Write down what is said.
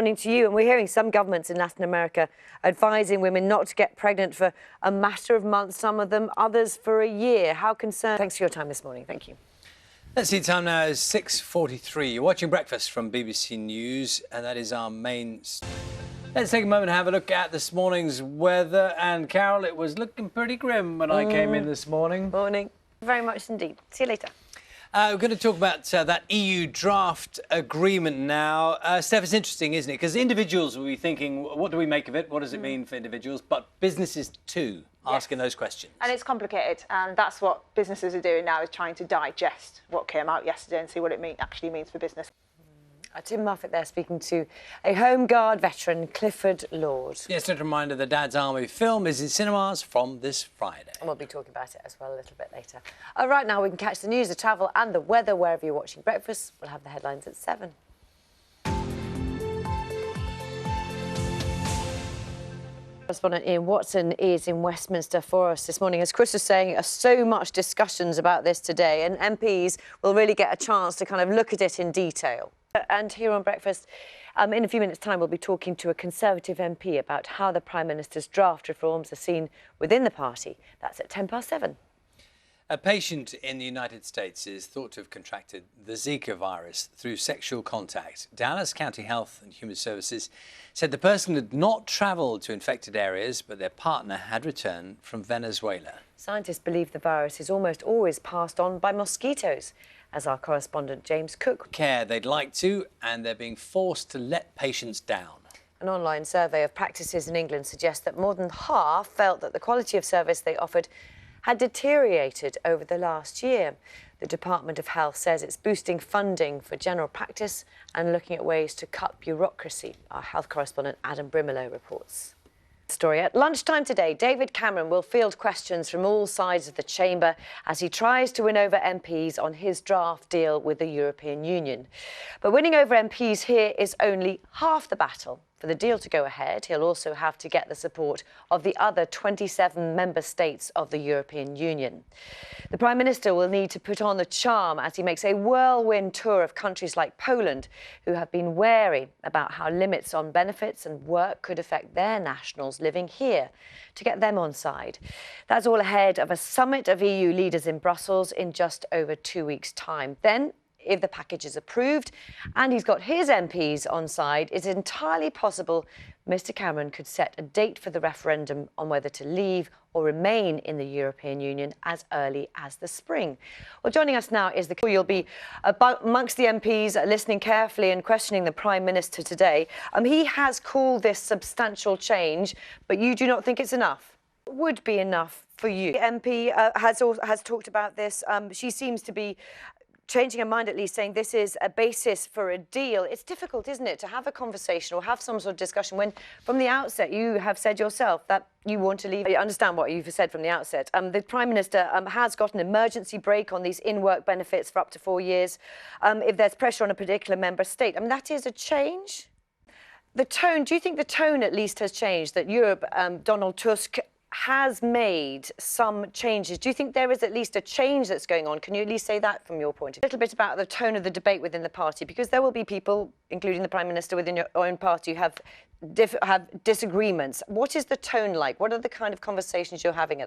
morning to you. And we're hearing some governments in Latin America advising women not to get pregnant for a matter of months, some of them, others for a year. How concerned? Thanks for your time this morning. Thank you. Let's see, time now is 6:43. You're watching Breakfast from BBC News, and that is our main... Let's take a moment and have a look at this morning's weather. And, Carol, it was looking pretty grim when I came in this morning. Morning. Very much indeed. See you later. We're going to talk about that EU draft agreement now. Steph, it's interesting, isn't it? Because individuals will be thinking, what do we make of it? What does it mean for individuals? But businesses too, asking those questions. And it's complicated, and that's what businesses are doing now, is trying to digest what came out yesterday and see what it actually means for business. Tim Muffet there speaking to a Home Guard veteran, Clifford Lord. Yes, a reminder, the Dad's Army film is in cinemas from this Friday. And we'll be talking about it as well a little bit later. Right now we can catch the news, the travel and the weather wherever you're watching Breakfast. We'll have the headlines at 7. Correspondent Ian Watson is in Westminster for us this morning. As Chris was saying, so much discussions about this today, and MPs will really get a chance to kind of look at it in detail. And here on Breakfast, in a few minutes' time, we'll be talking to a Conservative MP about how the Prime Minister's draft reforms are seen within the party. That's at 7:10. A patient in the United States is thought to have contracted the Zika virus through sexual contact. Dallas County Health and Human Services said the person had not travelled to infected areas, but their partner had returned from Venezuela. Scientists believe the virus is almost always passed on by mosquitoes, as our correspondent James Cook. Care they'd like to, and they're being forced to let patients down. An online survey of practices in England suggests that more than half felt that the quality of service they offered had deteriorated over the last year. The Department of Health says it's boosting funding for general practice and looking at ways to cut bureaucracy. Our health correspondent Adam Brimelow reports. Story at lunchtime today, David Cameron will field questions from all sides of the chamber as he tries to win over MPs on his draft deal with the European Union. But winning over MPs here is only half the battle. For the deal to go ahead, he'll also have to get the support of the other 27 member states of the European Union. The Prime Minister will need to put on the charm as he makes a whirlwind tour of countries like Poland, who have been wary about how limits on benefits and work could affect their nationals living here, to get them on side. That's all ahead of a summit of EU leaders in Brussels in just over 2 weeks' time. Then, if the package is approved and he's got his MPs on side, it's entirely possible Mr Cameron could set a date for the referendum on whether to leave or remain in the European Union as early as the spring. Well, joining us now is you'll be amongst the MPs listening carefully and questioning the Prime Minister today. He has called this substantial change, but you do not think it's enough? Would be enough for you? The MP has talked about this. She seems to be changing her mind, at least, saying this is a basis for a deal. It's difficult, isn't it, to have a conversation or have some sort of discussion when, from the outset, you have said yourself that you want to leave. I understand what you've said from the outset. The Prime Minister has got an emergency break on these in-work benefits for up to 4 years if there's pressure on a particular member state. That is a change. The tone, do you think the tone at least has changed, that Europe, Donald Tusk has made some changes? Do you think there is at least a change that's going on? Can you at least say that from your point of view? A little bit about the tone of the debate within the party, because there will be people, including the Prime Minister within your own party, who have disagreements. What is the tone like? What are the kind of conversations you're having at